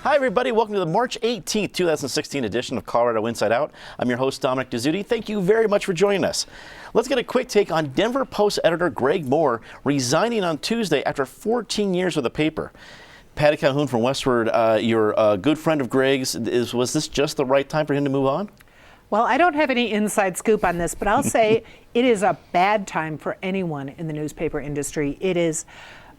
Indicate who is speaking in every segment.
Speaker 1: Hi, everybody. Welcome to the March 18th, 2016 edition of Colorado Inside Out. I'm your host, Dominic Dezzutti. Thank you very much for joining us. Let's get a quick take on Denver Post editor Greg Moore resigning on Tuesday after 14 years with the paper. Patty Calhoun from Westward, you're a good friend of Greg's. Was this just the right time for him to move on?
Speaker 2: Well, I don't have any inside scoop on this, but I'll say it is a bad time for anyone in the newspaper industry. It is.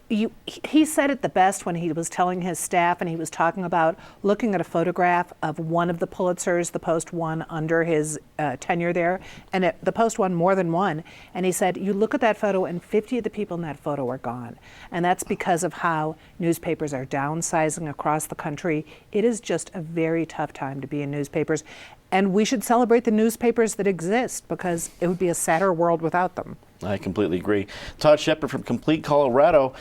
Speaker 2: He said it the best when he was telling his staff, and he was talking about looking at a photograph of one of the Pulitzers the Post won under his tenure there, and the Post won more than one. And he said, you look at that photo and 50 of the people in that photo are gone. And that's because of how newspapers are downsizing across the country. It is just a very tough time to be in newspapers. And we should celebrate the newspapers that exist, because it would be a sadder world without them. I
Speaker 1: completely agree. Todd Shepard from Complete Colorado.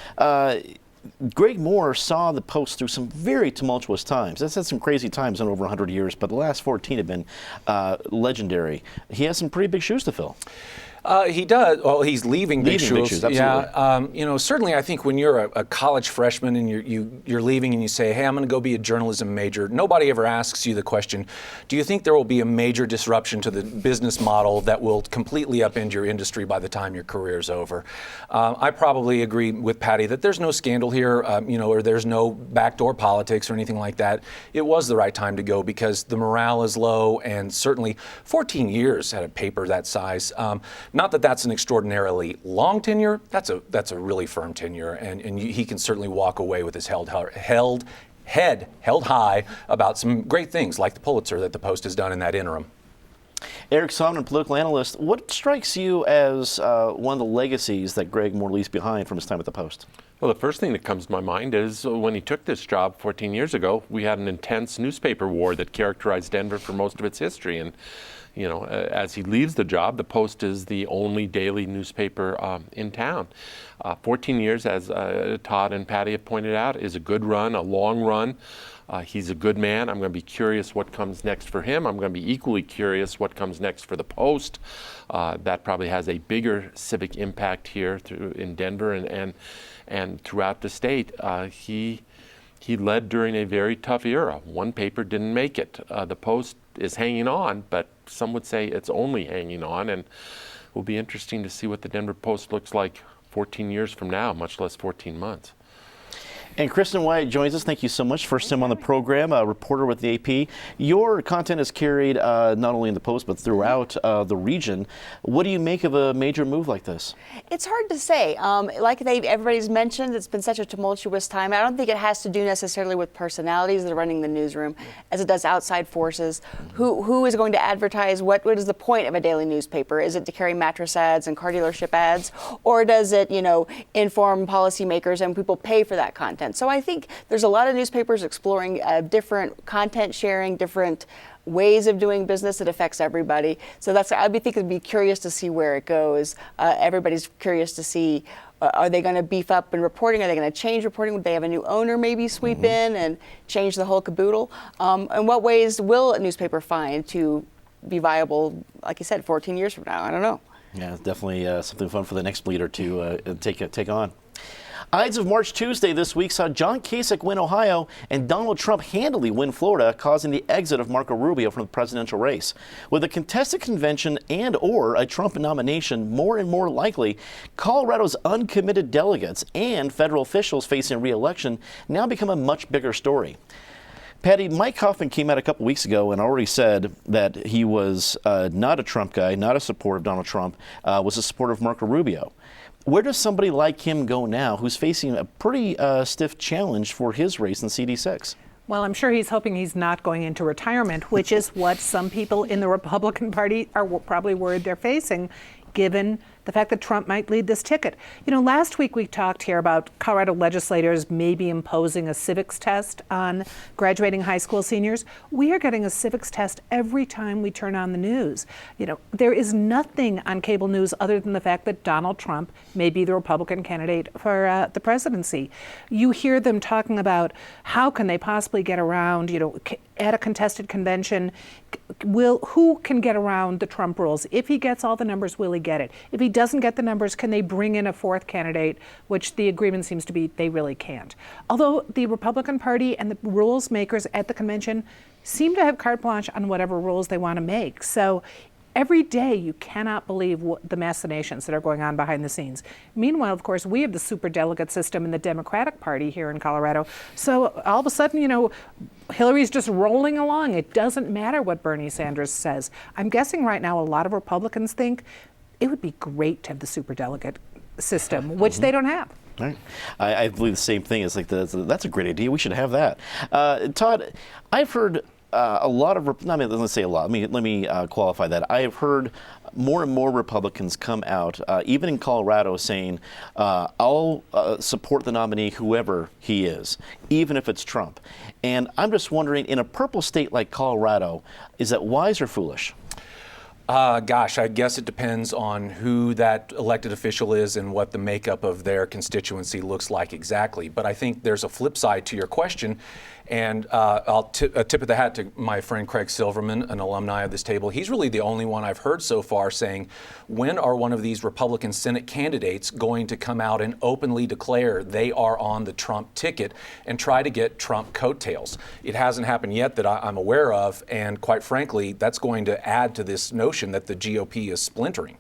Speaker 1: Greg Moore saw the Post through some very tumultuous times. That's had some crazy times in over 100 years, but the last 14 have been legendary. He has some pretty big shoes to fill.
Speaker 3: He does. Well, he's leaving big shoes.
Speaker 1: Absolutely.
Speaker 3: Yeah. Certainly I think when you're a college freshman and you're leaving and you say, hey, I'm going to go be a journalism major, nobody ever asks you the question, do you think there will be a major disruption to the business model that will completely upend your industry by the time your career's over? I probably agree with Patty that there's no scandal here, or there's no backdoor politics or anything like that. It was the right time to go because the morale is low, and certainly 14 years at a paper that size. Not that that's an extraordinarily long tenure. That's a really firm tenure, and he can certainly walk away with his head held high about some great things like the Pulitzer that the Post has done in that interim.
Speaker 1: Eric Somden, political analyst, what strikes you as one of the legacies that Greg Moore leaves behind from his time at the Post?
Speaker 4: Well, the first thing that comes to my mind is when he took this job 14 years ago, we had an intense newspaper war that characterized Denver for most of its history. And as he leaves the job, the Post is the only daily newspaper in town. 14 years, as Todd and Patty have pointed out, is a good run, a long run. He's a good man. I'm going to be curious what comes next for him. I'm going to be equally curious what comes next for the Post. That probably has a bigger civic impact here in Denver and throughout the state. He led during a very tough era. One paper didn't make it. The Post is hanging on, but some would say it's only hanging on, and it will be interesting to see what the Denver Post looks like 14 years from now, much less 14 months.
Speaker 1: And Kristen Wyatt joins us. Thank you so much. First time on the program, a reporter with the AP. Your content is carried not only in the Post, but throughout the region. What do you make of a major move like this?
Speaker 5: It's hard to say. Like everybody's mentioned, it's been such a tumultuous time. I don't think it has to do necessarily with personalities that are running the newsroom, as it does outside forces. Who is going to advertise? What is the point of a daily newspaper? Is it to carry mattress ads and car dealership ads? Or does it, inform policymakers and people pay for that content? So I think there's a lot of newspapers exploring different content sharing, different ways of doing business that affects everybody. So I'd be curious to see where it goes. Everybody's curious to see, are they going to beef up in reporting? Are they going to change reporting? Would they have a new owner maybe sweep in and change the whole caboodle? And what ways will a newspaper find to be viable, like you said, 14 years from now? I don't know.
Speaker 1: Yeah, it's definitely something fun for the next leader to take on. Ides of March Tuesday this week saw John Kasich win Ohio and Donald Trump handily win Florida, causing the exit of Marco Rubio from the presidential race. With a contested convention and/or a Trump nomination more and more likely, Colorado's uncommitted delegates and federal officials facing re-election now become a much bigger story. Patty, Mike Hoffman came out a couple weeks ago and already said that he was not a Trump guy, not a supporter of Donald Trump, was a supporter of Marco Rubio. Where does somebody like him go now who's facing a pretty stiff challenge for his race in CD6?
Speaker 2: Well, I'm sure he's hoping he's not going into retirement, which is what some people in the Republican Party are probably worried they're facing, given the fact that Trump might lead this ticket. Last week we talked here about Colorado legislators maybe imposing a civics test on graduating high school seniors. We are getting a civics test every time we turn on the news. There is nothing on cable news other than the fact that Donald Trump may be the Republican candidate for the presidency. You hear them talking about how can they possibly get around, at a contested convention, who can get around the Trump rules? If he gets all the numbers, will he get it? If he doesn't get the numbers, can they bring in a fourth candidate, which the agreement seems to be they really can't. Although the Republican Party and the rules makers at the convention seem to have carte blanche on whatever rules they want to make. So every day you cannot believe the machinations that are going on behind the scenes. Meanwhile, of course, we have the superdelegate system in the Democratic Party here in Colorado. So all of a sudden, Hillary's just rolling along. It doesn't matter what Bernie Sanders says. I'm guessing right now a lot of Republicans think it would be great to have the superdelegate system, which they don't have.
Speaker 1: Right. I believe the same thing. It's like that's a great idea. We should have that. Todd, I've heard a lot of, let's say a lot. Let me qualify that. I have heard more and more Republicans come out, even in Colorado, saying, I'll support the nominee, whoever he is, even if it's Trump. And I'm just wondering, in a purple state like Colorado, is that wise or foolish?
Speaker 3: Gosh, I guess it depends on who that elected official is and what the makeup of their constituency looks like exactly. But I think there's a flip side to your question. And I'll tip of the hat to my friend Craig Silverman, an alumni of this table. He's really the only one I've heard so far saying, when are one of these Republican Senate candidates going to come out and openly declare they are on the Trump ticket and try to get Trump coattails? It hasn't happened yet that I'm aware of, and quite frankly, that's going to add to this notion that the GOP is splintering.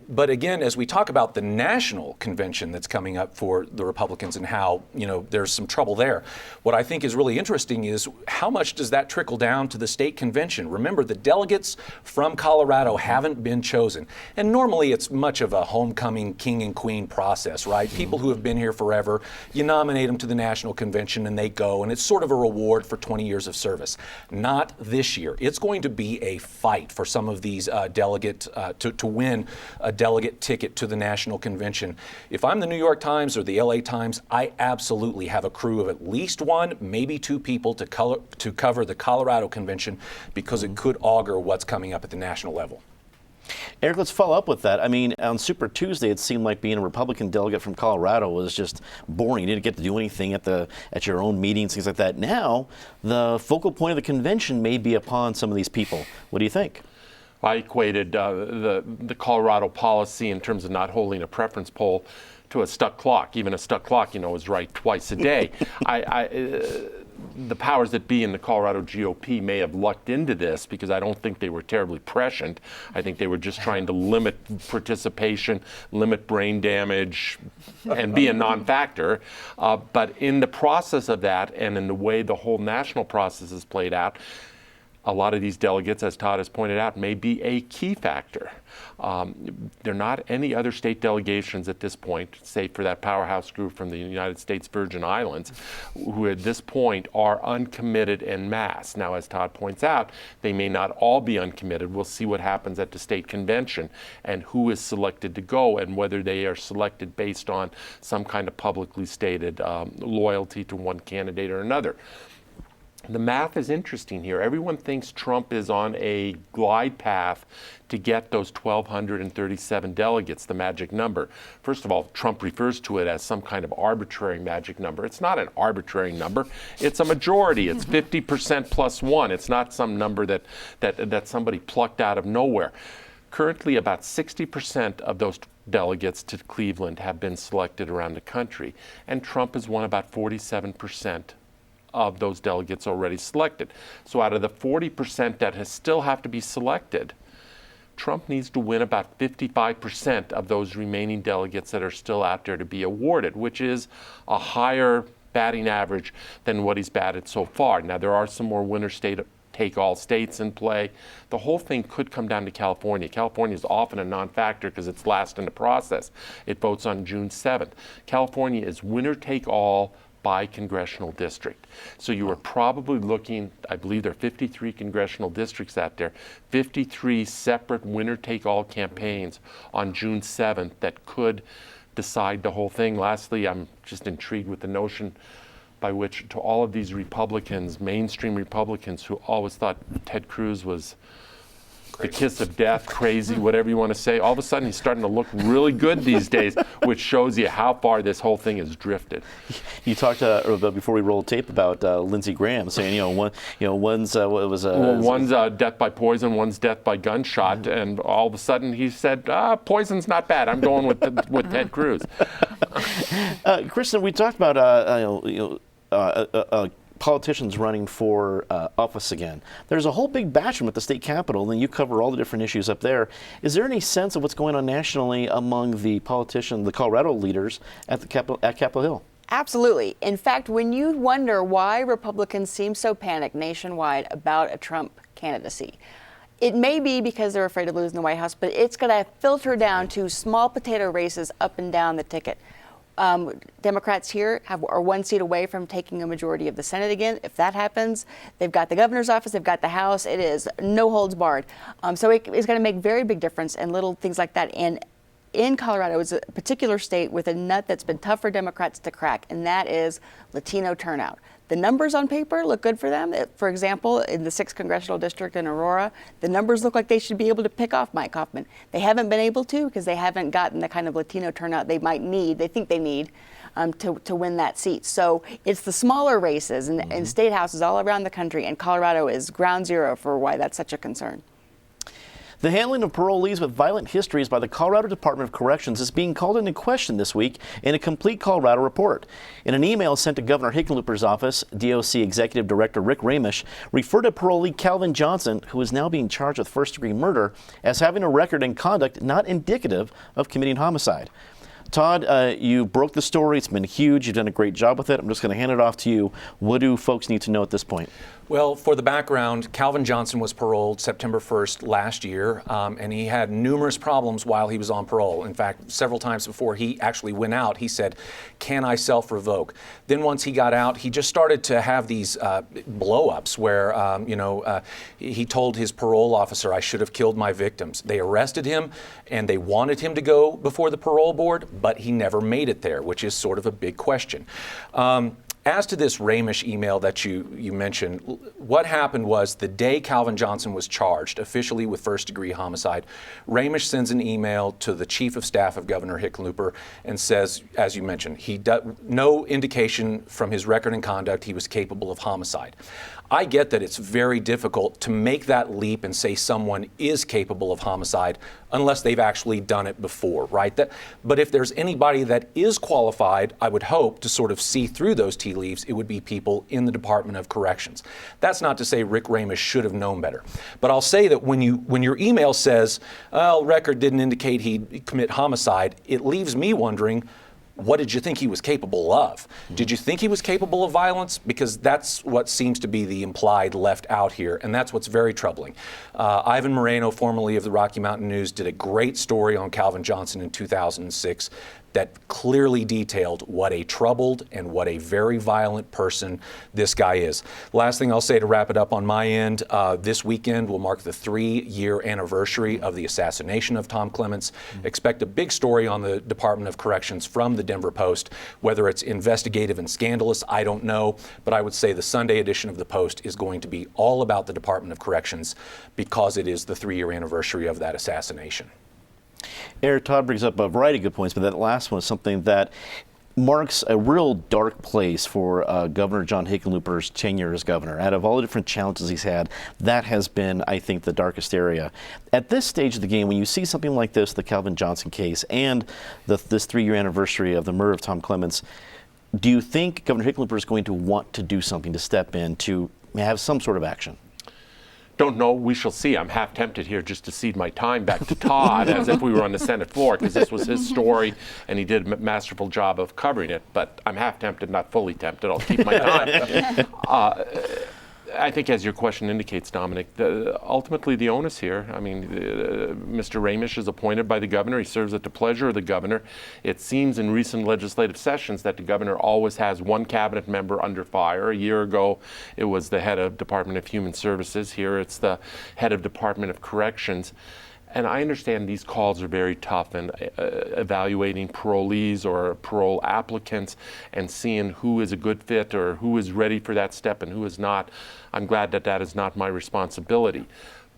Speaker 3: But again, as we talk about the national convention that's coming up for the Republicans and how, there's some trouble there, what I think is really interesting is how much does that trickle down to the state convention? Remember, the delegates from Colorado haven't been chosen. And normally it's much of a homecoming king and queen process, right? People who have been here forever, you nominate them to the national convention and they go, and it's sort of a reward for 20 years of service. Not this year. It's going to be a fight for some of these delegates to win a delegate ticket to the national convention. If I'm the New York Times or the LA Times, I absolutely have a crew of at least one, maybe two people to cover the Colorado convention, because it could augur what's coming up at the national level.
Speaker 1: Eric, let's follow up with that. I mean, on Super Tuesday, it seemed like being a Republican delegate from Colorado was just boring. You didn't get to do anything at your own meetings, things like that. Now, the focal point of the convention may be upon some of these people. What do you think?
Speaker 4: I equated the Colorado policy in terms of not holding a preference poll to a stuck clock. Even a stuck clock, is right twice a day. The powers that be in the Colorado GOP may have lucked into this because I don't think they were terribly prescient. I think they were just trying to limit participation, limit brain damage, and be a non-factor. But in the process of that, and in the way the whole national process is played out, a lot of these delegates, as Todd has pointed out, may be a key factor. There are not any other state delegations at this point, save for that powerhouse group from the United States Virgin Islands, who at this point are uncommitted en masse. Now, as Todd points out, they may not all be uncommitted. We'll see what happens at the state convention and who is selected to go and whether they are selected based on some kind of publicly stated loyalty to one candidate or another. The math is interesting here. Everyone thinks Trump is on a glide path to get those 1,237 delegates, the magic number. First of all, Trump refers to it as some kind of arbitrary magic number. It's not an arbitrary number. It's a majority. It's 50% plus one. It's not some number that somebody plucked out of nowhere. Currently, about 60% of those delegates to Cleveland have been selected around the country, and Trump has won about 47% of those delegates already selected. So out of the 40% that still have to be selected, Trump needs to win about 55% of those remaining delegates that are still out there to be awarded, which is a higher batting average than what he's batted so far. Now, there are some more winner-take-all states in play. The whole thing could come down to California. California is often a non-factor because it's last in the process. It votes on June 7th. California is winner-take-all by congressional district. So you are probably looking, I believe there are 53 congressional districts out there, 53 separate winner-take-all campaigns on June 7th that could decide the whole thing. Lastly, I'm just intrigued with the notion by which to all of these Republicans, mainstream Republicans who always thought Ted Cruz was the kiss of death, crazy, whatever you want to say. All of a sudden, he's starting to look really good these days, which shows you how far this whole thing has drifted.
Speaker 1: You talked before we rolled tape about Lindsey Graham saying, one's death by poison, one's death by gunshot, and all of a sudden he said, poison's not bad. I'm going with Ted Cruz. Kristen, we talked about politicians running for office again. There's a whole big batch of them at the state capitol, and you cover all the different issues up there. Is there any sense of what's going on nationally among the politicians, the Colorado leaders at Capitol Hill?
Speaker 5: Absolutely. In fact, when you wonder why Republicans seem so panicked nationwide about a Trump candidacy, it may be because they're afraid of losing the White House, but it's going to filter down to small potato races up and down the ticket. Democrats here are one seat away from taking a majority of the Senate again. If that happens, they've got the governor's office, they've got the House. It is no holds barred. So it's going to make very big difference and little things like that. And in Colorado is a particular state with a nut that's been tough for Democrats to crack, and that is Latino turnout. The numbers on paper look good for them. For example, in the 6th Congressional District in Aurora, the numbers look like they should be able to pick off Mike Hoffman. They haven't been able to because they haven't gotten the kind of Latino turnout they think they need to win that seat. So it's the smaller races in state houses all around the country, and Colorado is ground zero for why that's such a concern.
Speaker 1: The handling of parolees with violent histories by the Colorado Department of Corrections is being called into question this week in a complete Colorado report. In an email sent to Governor Hickenlooper's office, DOC Executive Director Rick Ramish referred to parolee Calvin Johnson, who is now being charged with first-degree murder, as having a record and conduct not indicative of committing homicide. Todd, you broke the story. It's been huge. You've done a great job with it. I'm just going to hand it off to you. What do folks need to know at this point?
Speaker 3: Well, for the background, Calvin Johnson was paroled September 1st last year, and he had numerous problems while he was on parole. In fact, several times before he actually went out, he said, "Can I self-revoke?" Then once he got out, he just started to have these blow-ups where, he told his parole officer, "I should have killed my victims." They arrested him, and they wanted him to go before the parole board, but he never made it there, which is sort of a big question. As to this Ramish email that you mentioned, what happened was the day Calvin Johnson was charged officially with first-degree homicide, Ramish sends an email to the Chief of Staff of Governor Hickenlooper and says, as you mentioned, no indication from his record and conduct he was capable of homicide. I get that it's very difficult to make that leap and say someone is capable of homicide unless they've actually done it before, right? But if there's anybody that is qualified, I would hope to sort of see through those tea leaves, it would be people in the Department of Corrections. That's not to say Rick Ramish should have known better. But I'll say that when your email says, "Well, record didn't indicate he'd commit homicide," it leaves me wondering, what did you think he was capable of? Did you think he was capable of violence? Because that's what seems to be the implied left out here, and that's what's very troubling. Ivan Moreno, formerly of the Rocky Mountain News, did a great story on Calvin Johnson in 2006 that clearly detailed what a troubled and what a very violent person this guy is. Last thing I'll say to wrap it up on my end, this weekend will mark the 3-year anniversary of the assassination of Tom Clements. Expect a big story on the Department of Corrections from the Denver Post. Whether it's investigative and scandalous, I don't know, but I would say the Sunday edition of the Post is going to be all about the Department of Corrections because it is the 3-year anniversary of that assassination.
Speaker 1: Eric, Todd brings up a variety of good points, but that last one is something that marks a real dark place for Governor John Hickenlooper's tenure as governor. Out of all the different challenges he's had, that has been, I think, the darkest area. At this stage of the game, when you see something like this, the Calvin Johnson case, and this 3-year anniversary of the murder of Tom Clements, do you think Governor Hickenlooper is going to want to do something to step in to have some sort of action?
Speaker 4: Don't know. We shall see. I'm half tempted here just to cede my time back to Todd as if we were on the Senate floor, because this was his story and he did a masterful job of covering it. But I'm half tempted, not fully tempted. I'll keep my time. I think, as your question indicates, Dominic, ultimately the onus here, I mean, Mr. Ramish is appointed by the governor. He serves at the pleasure of the governor. It seems in recent legislative sessions that the governor always has one cabinet member under fire. A year ago, it was the head of Department of Human Services. Here, it's the head of Department of Corrections. And I understand these calls are very tough, and evaluating parolees or parole applicants and seeing who is a good fit or who is ready for that step and who is not. I'm glad that that is not my responsibility.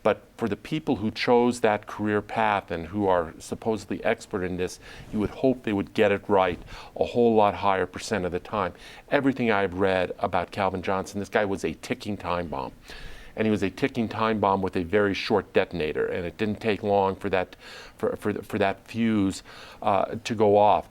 Speaker 4: But for the people who chose that career path and who are supposedly expert in this, you would hope they would get it right a whole lot higher percent of the time. Everything I've read about Calvin Johnson, this guy was a ticking time bomb. And he was a ticking time bomb with a very short detonator, and it didn't take long for that fuse to go off.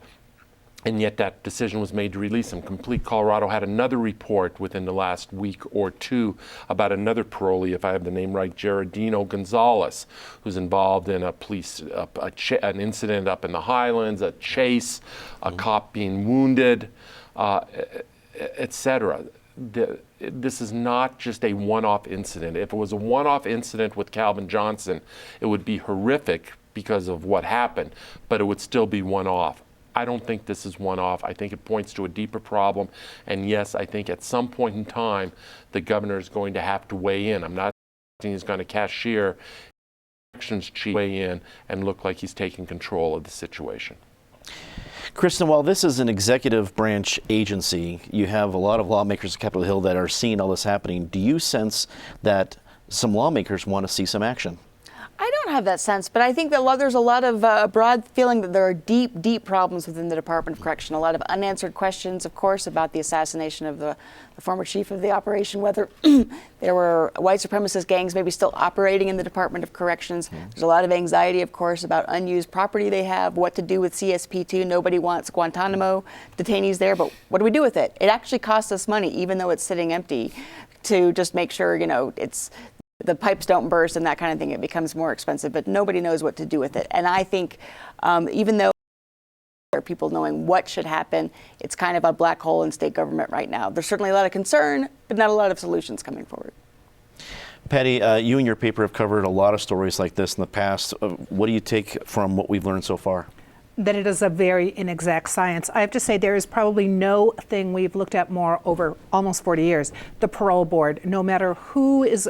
Speaker 4: And yet that decision was made to release him. Complete Colorado had another report within the last week or two about another parolee, if I have the name right, Gerardino Gonzalez, who's involved in an incident up in the Highlands, a chase, a cop being wounded, etc. This is not just a one-off incident. If it was a one-off incident with Calvin Johnson, it would be horrific because of what happened, but it would still be one-off. I don't think this is one-off. I think it points to a deeper problem. And yes, I think at some point in time, the governor is going to have to weigh in. I'm not saying he's going to cashier elections chief, weigh in and look like he's taking control of the situation.
Speaker 1: Kristen, while this is an executive branch agency, you have a lot of lawmakers at Capitol Hill that are seeing all this happening. Do you sense that some lawmakers want to see some action?
Speaker 5: I don't have that sense, but I think that there's a lot of broad feeling that there are deep, deep problems within the Department of Correction. A lot of unanswered questions, of course, about the assassination of the former chief of the operation, whether there were white supremacist gangs maybe still operating in the Department of Corrections. There's a lot of anxiety, of course, about unused property they have, what to do with CSP2. Nobody wants Guantanamo detainees there, but what do we do with it? It actually costs us money, even though it's sitting empty, to just make sure, the pipes don't burst and that kind of thing. It becomes more expensive, but nobody knows what to do with it. And I think even though there are people knowing what should happen, it's kind of a black hole in state government right now. There's certainly a lot of concern, but not a lot of solutions coming forward.
Speaker 1: Patty, you and your paper have covered a lot of stories like this in the past. What do you take from what we've learned so far?
Speaker 2: That it is a very inexact science. I have to say there is probably no thing we've looked at more over almost 40 years. The parole board, no matter who is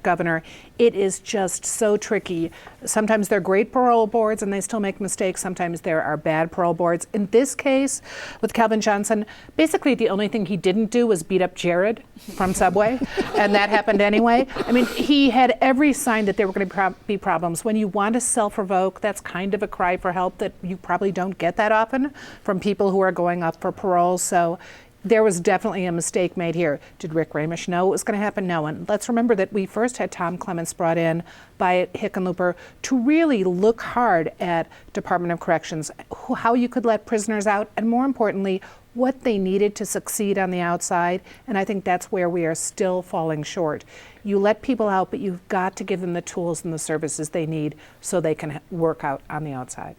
Speaker 2: governor, it is just so tricky. Sometimes they're great parole boards and they still make mistakes. Sometimes there are bad parole boards. In this case, with Calvin Johnson, basically the only thing he didn't do was beat up Jared from Subway, and that happened anyway. I mean, he had every sign that there were going to be problems. When you want to self-revoke, that's kind of a cry for help that you probably don't get that often from people who are going up for parole. So there was definitely a mistake made here. Did Rick Ramish know it was going to happen? No. And let's remember that we first had Tom Clements brought in by Hickenlooper to really look hard at Department of Corrections, how you could let prisoners out, and more importantly, what they needed to succeed on the outside. And I think that's where we are still falling short. You let people out, but you've got to give them the tools and the services they need so they can work out on the outside.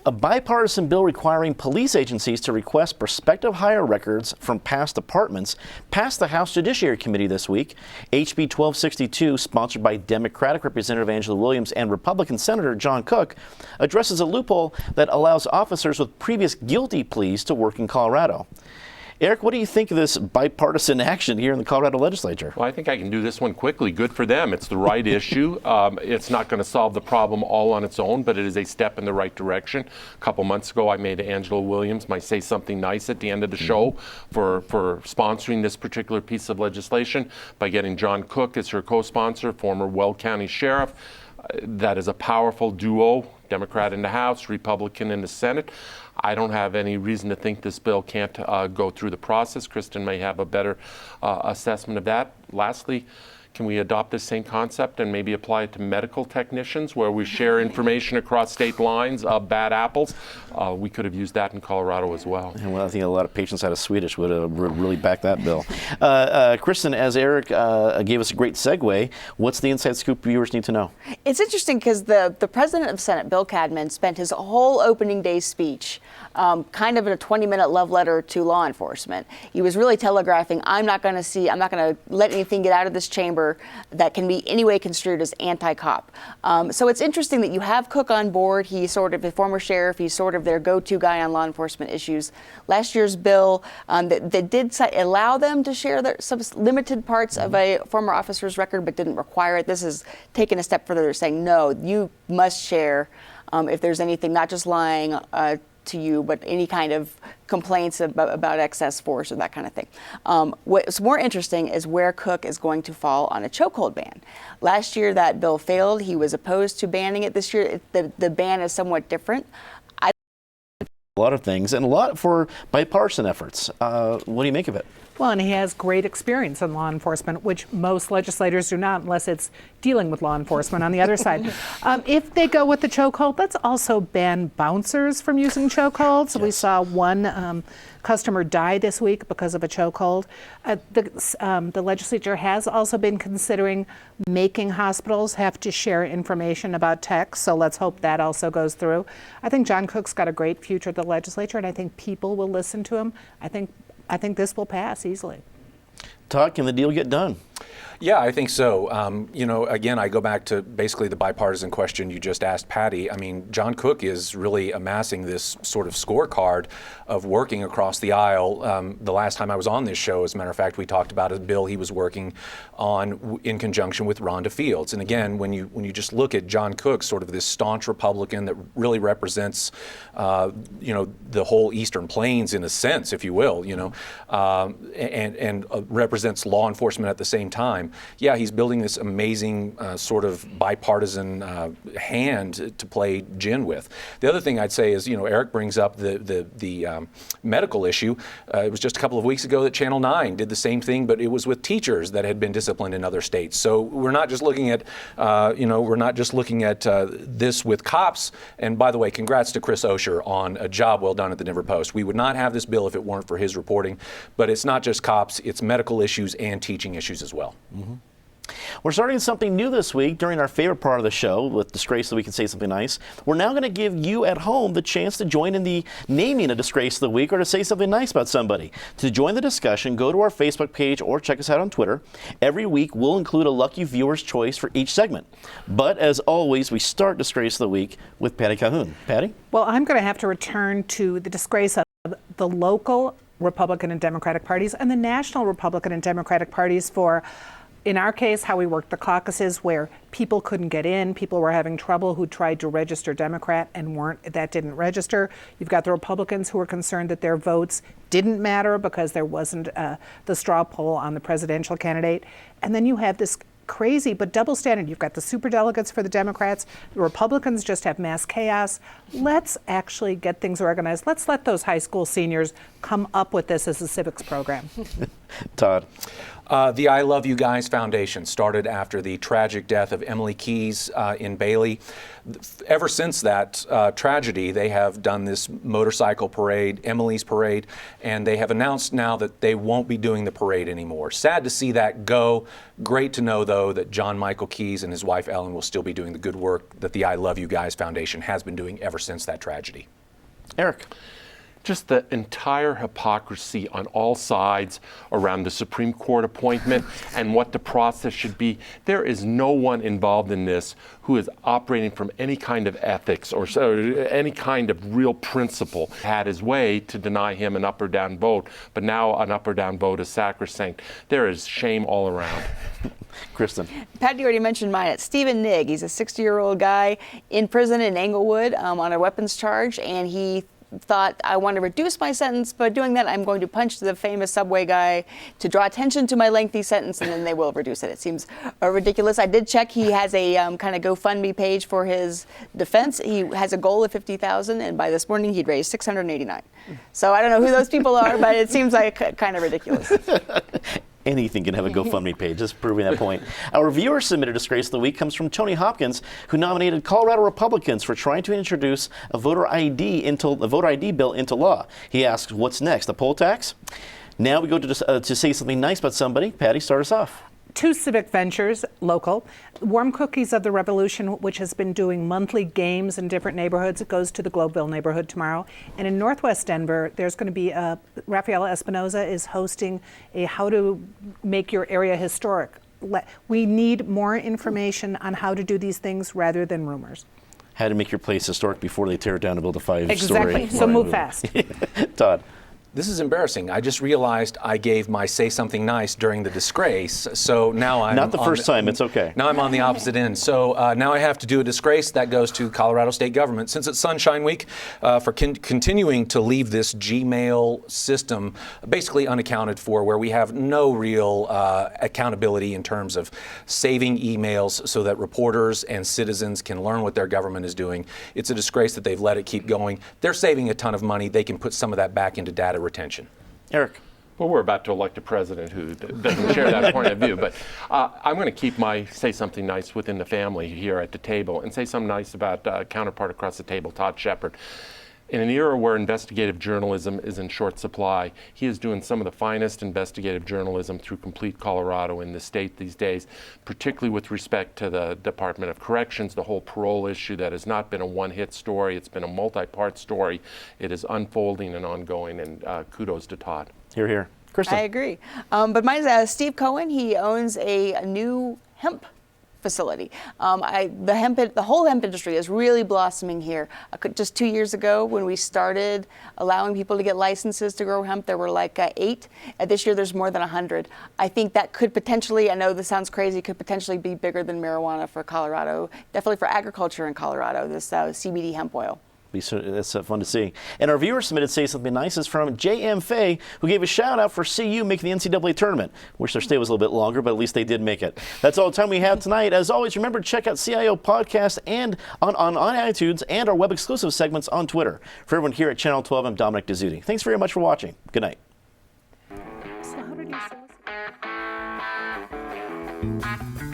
Speaker 1: A bipartisan bill requiring police agencies to request prospective hire records from past departments passed the House Judiciary Committee this week. HB 1262, sponsored by Democratic Representative Angela Williams and Republican Senator John Cook, addresses a loophole that allows officers with previous guilty pleas to work in Colorado. Eric, what do you think of this bipartisan action here in the Colorado legislature?
Speaker 4: Well, I think I can do this one quickly. Good for them. It's the right issue. It's not going to solve the problem all on its own, but it is a step in the right direction. A couple months ago, I made Angela Williams my Say Something Nice at the end of the show for sponsoring this particular piece of legislation by getting John Cook as her co-sponsor, former Weld County Sheriff. That is a powerful duo, Democrat in the House, Republican in the Senate. I don't have any reason to think this bill can't go through the process. Kristen may have a better assessment of that. Lastly, can we adopt this same concept and maybe apply it to medical technicians where we share information across state lines of bad apples? We could have used that in Colorado as well.
Speaker 1: And well, I think a lot of patients out of Swedish would really back that bill. Kristen, as Eric gave us a great segue, what's the inside scoop viewers need to know?
Speaker 5: It's interesting because the president of Senate, Bill Cadman, spent his whole opening day speech kind of in a 20-minute love letter to law enforcement. He was really telegraphing, I'm not going to let anything get out of this chamber that can be any way construed as anti-cop. So it's interesting that you have Cook on board. He's sort of a former sheriff. He's sort of their go-to guy on law enforcement issues. Last year's bill that did allow them to share some limited parts of a former officer's record, but didn't require it. This is taking a step further. They're saying, no, you must share if there's anything, not just lying, to you, but any kind of complaints about excess force or that kind of thing. What's more interesting is where Cook is going to fall on a chokehold ban. Last year that bill failed. He was opposed to banning it. This year the ban is somewhat different.
Speaker 1: A lot of things, and a lot for bipartisan efforts. What do you make of it?
Speaker 2: Well, and he has great experience in law enforcement, which most legislators do not, unless it's dealing with law enforcement on the other side. If they go with the chokehold, let's also ban bouncers from using chokeholds. Yes. We saw one customer die this week because of a chokehold. The legislature has also been considering making hospitals have to share information about tech, so let's hope that also goes through. I think John Cook's got a great future at the legislature, and I think people will listen to him. I think this will pass easily.
Speaker 1: Todd, can the deal get done?
Speaker 3: Yeah, I think so. Again, I go back to basically the bipartisan question you just asked Patty. I mean, John Cook is really amassing this sort of scorecard of working across the aisle. The last time I was on this show, as a matter of fact, we talked about a bill he was working on in conjunction with Rhonda Fields. And again, when you just look at John Cook, sort of this staunch Republican that really represents, the whole Eastern Plains in a sense, if you will, and represents law enforcement at the same time. Yeah, he's building this amazing sort of bipartisan hand to play gin with. The other thing I'd say is, Eric brings up the medical issue. It was just a couple of weeks ago that Channel 9 did the same thing, but it was with teachers that had been disciplined in other states. So we're not just looking at, this with cops. And by the way, congrats to Chris Osher on a job well done at the Denver Post. We would not have this bill if it weren't for his reporting. But it's not just cops; it's medical issues and teaching issues as well.
Speaker 1: Mm-hmm. We're starting something new this week during our favorite part of the show with Disgrace So We Can Say Something Nice. We're now going to give you at home the chance to join in the naming a Disgrace of the Week or to say something nice about somebody. To join the discussion, go to our Facebook page or check us out on Twitter. Every week, we'll include a lucky viewer's choice for each segment. But as always, we start Disgrace of the Week with Patty Calhoun. Patty?
Speaker 2: Well, I'm going to have to return to the disgrace of the local Republican and Democratic parties and the national Republican and Democratic parties for, in our case, how we worked the caucuses where people couldn't get in, people were having trouble who tried to register Democrat and didn't register. You've got the Republicans who were concerned that their votes didn't matter because there wasn't the straw poll on the presidential candidate. And then you have this crazy but double standard. You've got the superdelegates for the Democrats. The Republicans just have mass chaos. Let's actually get things organized. Let's let those high school seniors come up with this as a civics program.
Speaker 1: Todd?
Speaker 3: The I Love You Guys Foundation started after the tragic death of Emily Keyes in Bailey. Ever since that tragedy, they have done this motorcycle parade, Emily's Parade, and they have announced now that they won't be doing the parade anymore. Sad to see that go. Great to know, though, that John Michael Keyes and his wife Ellen will still be doing the good work that the I Love You Guys Foundation has been doing ever since that tragedy.
Speaker 1: Eric?
Speaker 4: Just the entire hypocrisy on all sides around the Supreme Court appointment and what the process should be. There is no one involved in this who is operating from any kind of ethics or any kind of real principle. Had his way to deny him an up or down vote, but now an up or down vote is sacrosanct. There is shame all around.
Speaker 1: Kristen?
Speaker 5: Patty already mentioned mine. It's Stephen Nigg. He's a 60-year-old guy in prison in Englewood on a weapons charge, and he thought, I want to reduce my sentence, but doing that, I'm going to punch the famous subway guy to draw attention to my lengthy sentence, and then they will reduce it. It seems ridiculous. I did check. He has a kind of GoFundMe page for his defense. He has a goal of $50,000, and by this morning, he'd raised $689. So I don't know who those people are, but it seems like kind of ridiculous.
Speaker 1: Anything can have a GoFundMe page, just proving that point. Our viewer submitted Disgrace of the Week comes from Tony Hopkins, who nominated Colorado Republicans for trying to introduce a voter ID bill into law. He asks, what's next, a poll tax? Now we go to say something nice about somebody. Patty, start us off.
Speaker 2: Two civic ventures, local. Warm Cookies of the Revolution, which has been doing monthly games in different neighborhoods. It goes to the Globeville neighborhood tomorrow. And in Northwest Denver, there's going to be Rafael Espinoza is hosting a How to Make Your Area Historic. We need more information on how to do these things rather than rumors.
Speaker 1: How to make your place historic before they tear it down to build a 5-story.
Speaker 2: Exactly. So move fast.
Speaker 1: Todd?
Speaker 3: this is embarrassing. I just realized I gave my say something nice during the disgrace. So now I'm
Speaker 1: Not the first time, it's okay.
Speaker 3: Now I'm on the opposite end. So now I have to do a disgrace that goes to Colorado State government. Since it's Sunshine Week, for continuing to leave this Gmail system basically unaccounted for, where we have no real accountability in terms of saving emails so that reporters and citizens can learn what their government is doing. It's a disgrace that they've let it keep going. They're saving a ton of money. They can put some of that back into data retention.
Speaker 1: Eric.
Speaker 4: Well, we're about to elect a president who doesn't share that point of view, but I'm going to keep my say something nice within the family here at the table and say something nice about counterpart across the table, Todd Shepard. In an era where investigative journalism is in short supply, he is doing some of the finest investigative journalism through Complete Colorado in the state these days, particularly with respect to the Department of Corrections, the whole parole issue that has not been a one-hit story. It's been a multi-part story. It is unfolding and ongoing, and kudos to Todd.
Speaker 1: Hear, hear. Kristen.
Speaker 5: I agree. But mine's Steve Cohen. He owns a new hemp facility. The whole hemp industry is really blossoming here. Just 2 years ago, when we started allowing people to get licenses to grow hemp, there were like 8. This year, there's more than 100. I think that could potentially, I know this sounds crazy, could potentially be bigger than marijuana for Colorado, definitely for agriculture in Colorado, this CBD hemp oil.
Speaker 1: That's fun to see. And our viewer submitted Say Something Nice is from J.M. Fay, who gave a shout out for CU making the NCAA tournament. Wish their stay was a little bit longer, but at least they did make it. That's all the time we have tonight. As always, remember to check out CIO Podcast and on iTunes and our web exclusive segments on Twitter. For everyone here at Channel 12, I'm Dominic Dezzutti. Thanks very much for watching. Good night.
Speaker 2: So how did you say